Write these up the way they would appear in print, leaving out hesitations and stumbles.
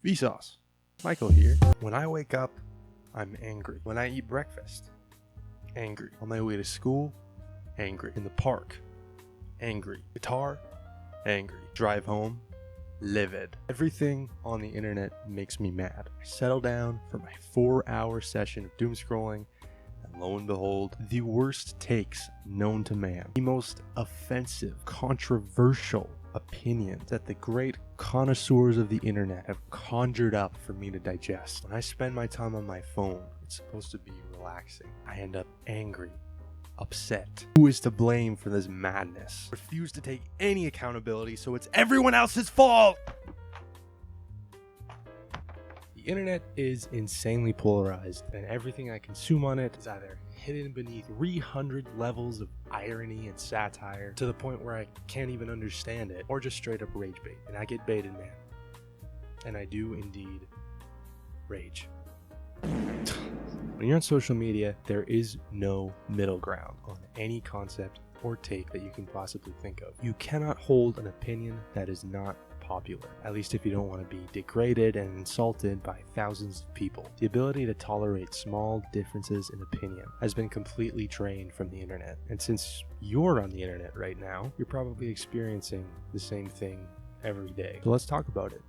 Vsauce. Michael here. When I wake up, I'm angry. When I eat breakfast, angry. On my way to school, angry. In the park, angry. Guitar, angry. Drive home, livid. Everything on the internet makes me mad. I settle down for my 4-hour session of doom scrolling, and lo and behold, the worst takes known to man. The most offensive, controversial opinions that the great connoisseurs of the internet have conjured up for me to digest. When I spend my time on my phone, it's supposed to be relaxing. I end up angry, upset. Who is to blame for this madness? Refuse to take any accountability, so it's everyone else's fault! The internet is insanely polarized, and everything I consume on it is either hidden beneath 300 levels of irony and satire to the point where I can't even understand it, or just straight up rage bait. And I get baited, man. And I do indeed rage. When you're on social media, there is no middle ground on any concept or take that you can possibly think of. You cannot hold an opinion that is not popular, at least if you don't want to be degraded and insulted by thousands of people. The ability to tolerate small differences in opinion has been completely drained from the internet. And since you're on the internet right now, you're probably experiencing the same thing every day. So let's talk about it.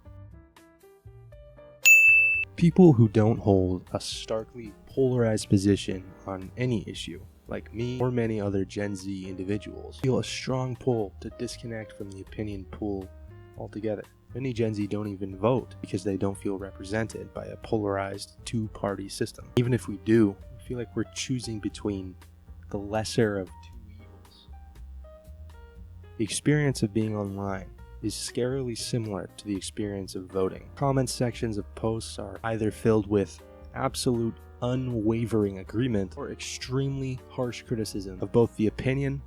People who don't hold a starkly polarized position on any issue, like me or many other Gen Z individuals, feel a strong pull to disconnect from the opinion pool altogether. Many Gen Z don't even vote because they don't feel represented by a polarized two-party system. Even if we do, I feel like we're choosing between the lesser of two evils. The experience of being online is scarily similar to the experience of voting. Comment sections of posts are either filled with absolute unwavering agreement or extremely harsh criticism of both the opinion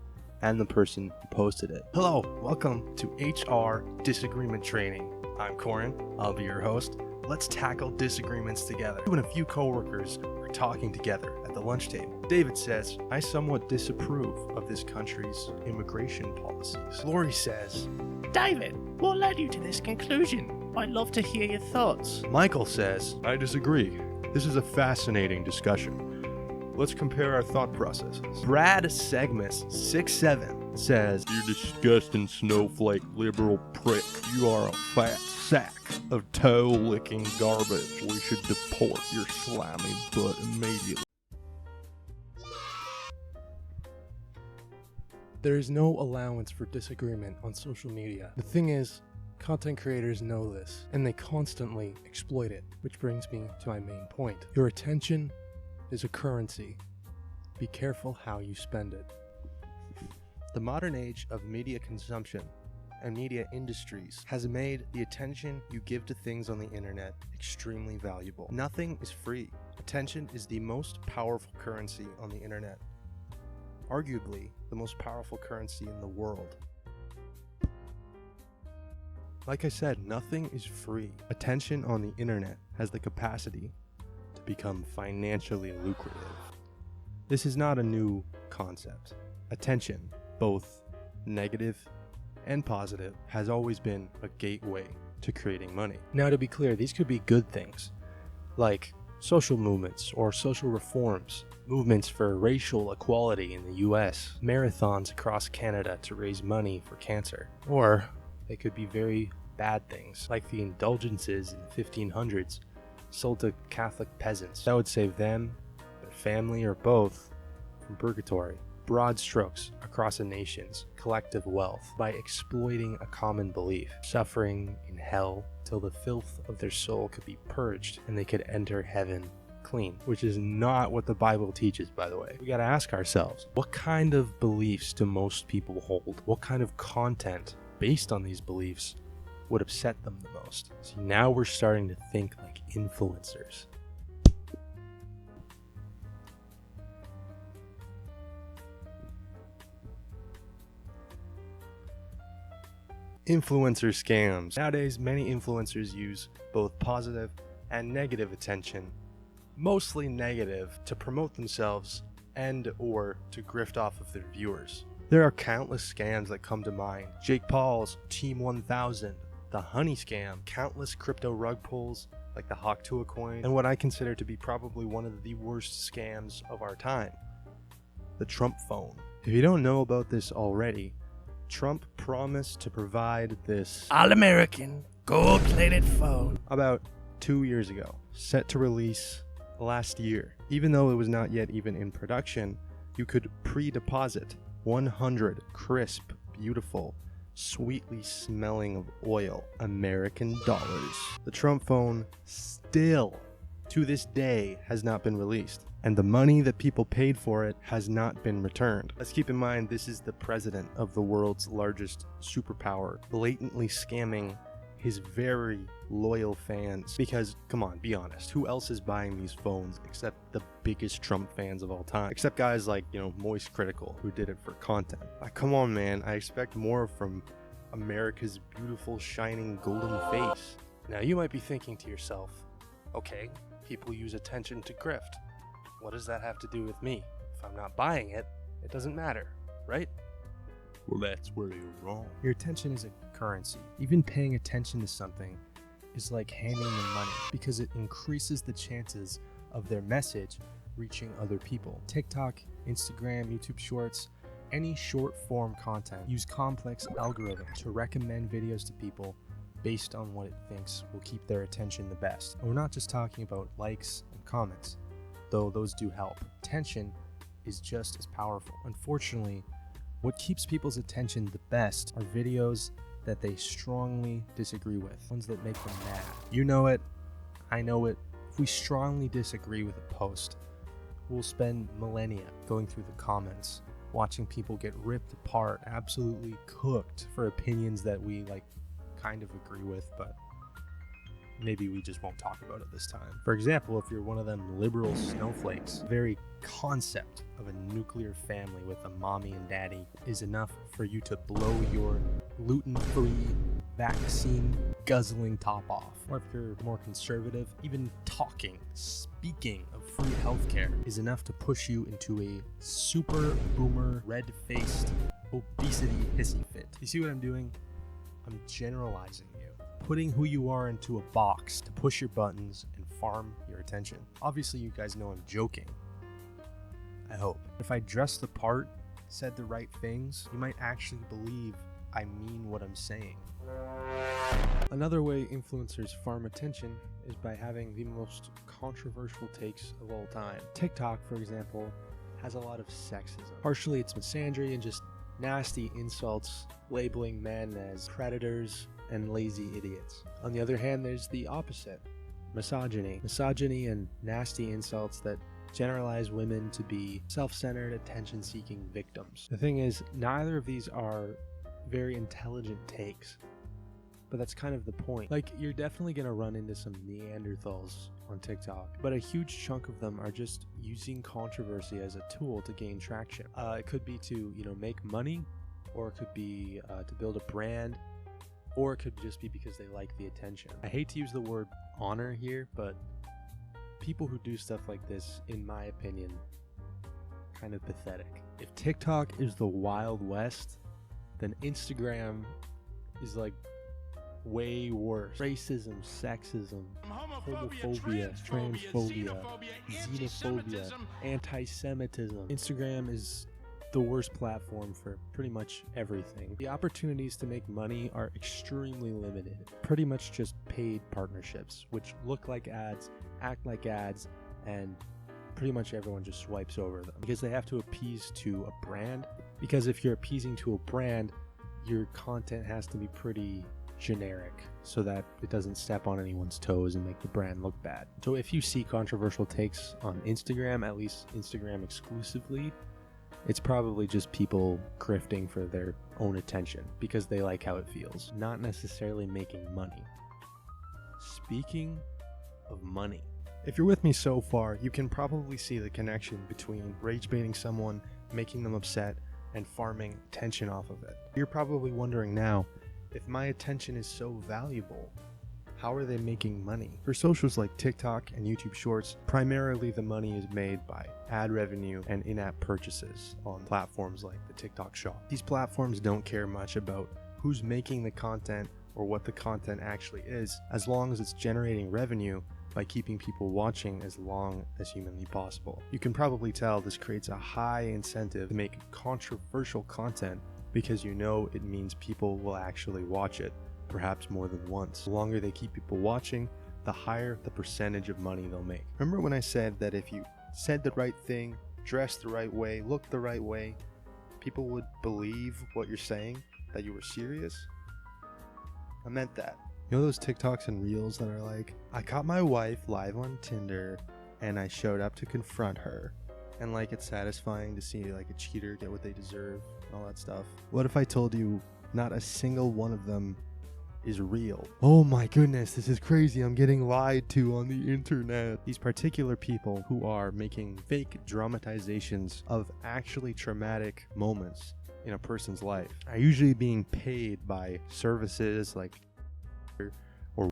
and the person who posted it. Hello, welcome to HR Disagreement Training. I'm Corin, I'll be your host. Let's tackle disagreements together. You and a few coworkers are talking together at the lunch table. David says, I somewhat disapprove of this country's immigration policies. Lori says, David, what led you to this conclusion? I'd love to hear your thoughts. Michael says, I disagree. This is a fascinating discussion. Let's compare our thought processes. Brad Segmus 67 says, you disgusting snowflake liberal prick. You are a fat sack of toe-licking garbage. We should deport your slimy butt immediately. There is no allowance for disagreement on social media. The thing is, content creators know this, and they constantly exploit it, which brings me to my main point. Your attention is a currency. Be careful how you spend it. The modern age of media consumption and media industries has made the attention you give to things on the internet extremely valuable. Nothing is free. Attention is the most powerful currency on the internet. Arguably, the most powerful currency in the world. Like I said, nothing is free. Attention on the internet has the capacity to become financially lucrative. This is not a new concept. Attention, both negative and positive, has always been a gateway to creating money. Now, to be clear, these could be good things, like social movements or social reforms, movements for racial equality in the US, marathons across Canada to raise money for cancer. Or they could be very bad things, like the indulgences in the 1500s sold to Catholic peasants. That would save them, their family, or both from purgatory. Broad strokes across a nation's collective wealth by exploiting a common belief, suffering in hell till the filth of their soul could be purged and they could enter heaven clean, which is not what the Bible teaches, by the way. We gotta ask ourselves, what kind of beliefs do most people hold? What kind of content based on these beliefs would upset them the most? See, now we're starting to think like influencers. Influencer scams. Nowadays, many influencers use both positive and negative attention, mostly negative, to promote themselves and or to grift off of their viewers. There are countless scams that come to mind. Jake Paul's Team 1000, the honey scam, countless crypto rug pulls like the Hawk2a coin, and what I consider to be probably one of the worst scams of our time, the Trump phone. If you don't know about this already, Trump promised to provide this all-American gold-plated phone about 2 years ago, set to release last year. Even though it was not yet even in production, you could pre-deposit 100 crisp, beautiful, sweetly smelling of oil American dollars. The Trump phone still, to this day, has not been released, and the money that people paid for it has not been returned. Let's keep in mind this is the president of the world's largest superpower, blatantly scamming his very loyal fans. Because, come on, be honest, who else is buying these phones except the biggest Trump fans of all time? Except guys like, Moist Critical, who did it for content. Come on, man, I expect more from America's beautiful, shining, golden face. Now, you might be thinking to yourself, okay, people use attention to grift. What does that have to do with me? If I'm not buying it, it doesn't matter, right? Well, that's where you're wrong. Your attention is a currency. Even paying attention to something is like handing them money, because it increases the chances of their message reaching other people. TikTok, Instagram, YouTube Shorts, any short form content use complex algorithms to recommend videos to people based on what it thinks will keep their attention the best. And we're not just talking about likes and comments, though those do help. Attention is just as powerful. Unfortunately, what keeps people's attention the best are videos that they strongly disagree with, ones that make them mad. You know it, I know it. If we strongly disagree with a post, we'll spend millennia going through the comments, watching people get ripped apart, absolutely cooked for opinions that we kind of agree with, but maybe we just won't talk about it this time. For example, if you're one of them liberal snowflakes, the very concept of a nuclear family with a mommy and daddy is enough for you to blow your gluten-free, vaccine-guzzling top off. Or if you're more conservative, even speaking of free healthcare is enough to push you into a super boomer, red-faced, obesity hissy fit. You see what I'm doing? I'm generalizing you, putting who you are into a box to push your buttons and farm your attention. Obviously, you guys know I'm joking. I hope. If I dressed the part, said the right things, you might actually believe I mean what I'm saying. Another way influencers farm attention is by having the most controversial takes of all time. TikTok, for example, has a lot of sexism. Partially it's misandry and just nasty insults labeling men as predators and lazy idiots. On the other hand, there's the opposite, misogyny and nasty insults that generalize women to be self-centered, attention-seeking victims. The thing is, neither of these are very intelligent takes, but that's kind of the point. You're definitely gonna run into some Neanderthals on TikTok, but a huge chunk of them are just using controversy as a tool to gain traction. It could be to, make money, or it could be to build a brand, or it could just be because they like the attention. I hate to use the word honor here, but people who do stuff like this, in my opinion, kind of pathetic. If TikTok is the Wild West, then Instagram is way worse. Racism, sexism, homophobia, transphobia, xenophobia, anti-Semitism. Instagram is the worst platform for pretty much everything. The opportunities to make money are extremely limited. Pretty much just paid partnerships, which look like ads, act like ads, and pretty much everyone just swipes over them because they have to appease to a brand. Because if you're appeasing to a brand, your content has to be pretty generic so that it doesn't step on anyone's toes and make the brand look bad. So if you see controversial takes on Instagram, at least Instagram exclusively, it's probably just people grifting for their own attention because they like how it feels, not necessarily making money. Speaking of money, if you're with me so far, you can probably see the connection between rage baiting someone, making them upset, and farming attention off of it. You're probably wondering now, if my attention is so valuable, how are they making money? For socials like TikTok and YouTube Shorts, primarily the money is made by ad revenue and in-app purchases on platforms like the TikTok Shop. These platforms don't care much about who's making the content or what the content actually is, as long as it's generating revenue by keeping people watching as long as humanly possible. You can probably tell this creates a high incentive to make controversial content because you know it means people will actually watch it, perhaps more than once. The longer they keep people watching, the higher the percentage of money they'll make. Remember when I said that if you said the right thing, dressed the right way, looked the right way, people would believe what you're saying, that you were serious? I meant that. You know those TikToks and Reels that are like, I caught my wife live on Tinder and I showed up to confront her. And like, it's satisfying to see like a cheater get what they deserve and all that stuff. What if I told you not a single one of them is real? Oh my goodness, this is crazy. I'm getting lied to on the internet. These particular people who are making fake dramatizations of actually traumatic moments in a person's life are usually being paid by services like, or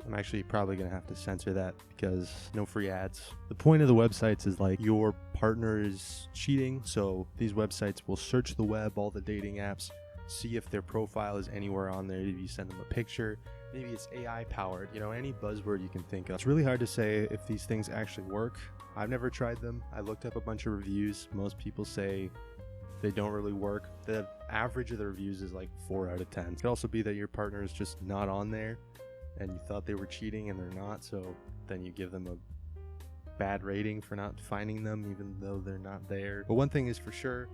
I'm actually probably gonna have to censor that because no free ads. The point of the websites is like your partner is cheating, so these websites will search the web, all the dating apps, see if their profile is anywhere on there. If you send them a picture, maybe it's AI powered, you know, any buzzword you can think of. It's really hard to say if these things actually work. I've never tried them. I looked up a bunch of reviews. Most people say they don't really work. The average of the reviews is like 4 out of 10. It could also be that your partner is just not on there and you thought they were cheating and they're not, so then you give them a bad rating for not finding them even though they're not there. But one thing is for sure,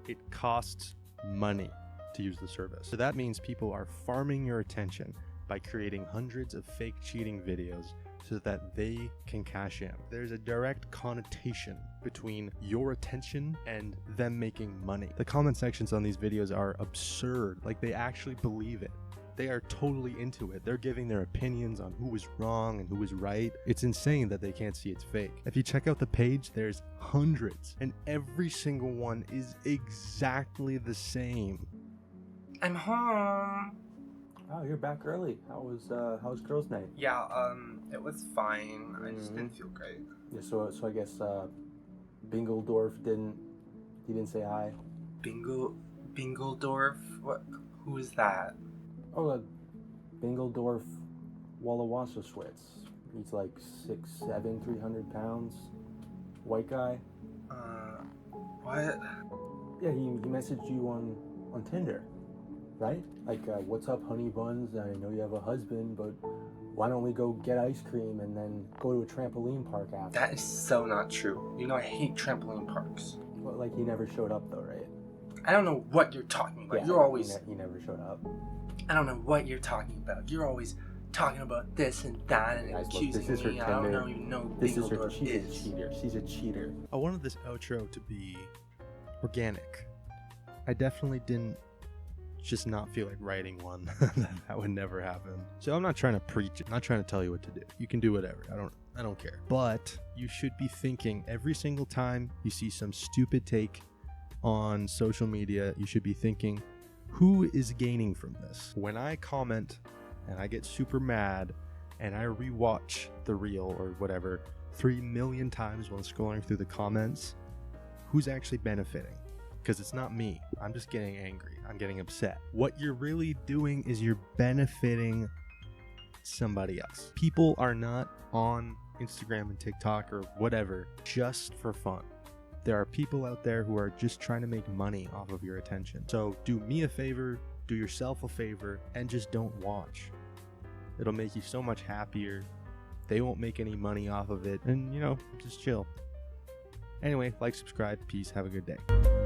it costs money to use the service. So that means people are farming your attention by creating hundreds of fake cheating videos so that they can cash in. There's a direct connotation between your attention and them making money. The comment sections on these videos are absurd. Like, they actually believe it. They are totally into it. They're giving their opinions on who was wrong and who was right. It's insane that they can't see it's fake. If you check out the page, there's hundreds, and every single one is exactly the same. I'm home. Oh, you're back early. How was girls' night? Yeah, it was fine. I just didn't feel great. Yeah, so I guess Bingledorf didn't say hi. Bingledorf? What? Who is that? Oh, Bingledorf Wallawasowitz. He's like 6'7", 300 pounds. White guy. What? Yeah, he messaged you on Tinder, right? Like, what's up, honey buns? I know you have a husband, but why don't we go get ice cream and then go to a trampoline park after? That is so not true. You know I hate trampoline parks. Well, like, he never showed up though, right? I don't know what you're talking about. Yeah, You're always... He never showed up. I don't know what you're talking about. You're always talking about this and that and Guys, look, accusing this is her me. I Tinder. don't even know who This is her. Bingledorf She's is. a cheater. She's a cheater. I wanted this outro to be organic. I definitely didn't just not feel like writing one. That would never happen. So I'm not trying to preach it. I'm not trying to tell you what to do. You can do whatever. I don't care. But you should be thinking every single time you see some stupid take on social media, you should be thinking, who is gaining from this? When I comment and I get super mad and I rewatch the reel or whatever 3 million times while scrolling through the comments, who's actually benefiting? Because it's not me. I'm just getting angry. I'm getting upset. What you're really doing is you're benefiting somebody else. People are not on Instagram and TikTok or whatever just for fun. There are people out there who are just trying to make money off of your attention. So do me a favor, do yourself a favor, and just don't watch. It'll make you so much happier. They won't make any money off of it. And, you know, just chill. Anyway, like, subscribe, peace, have a good day.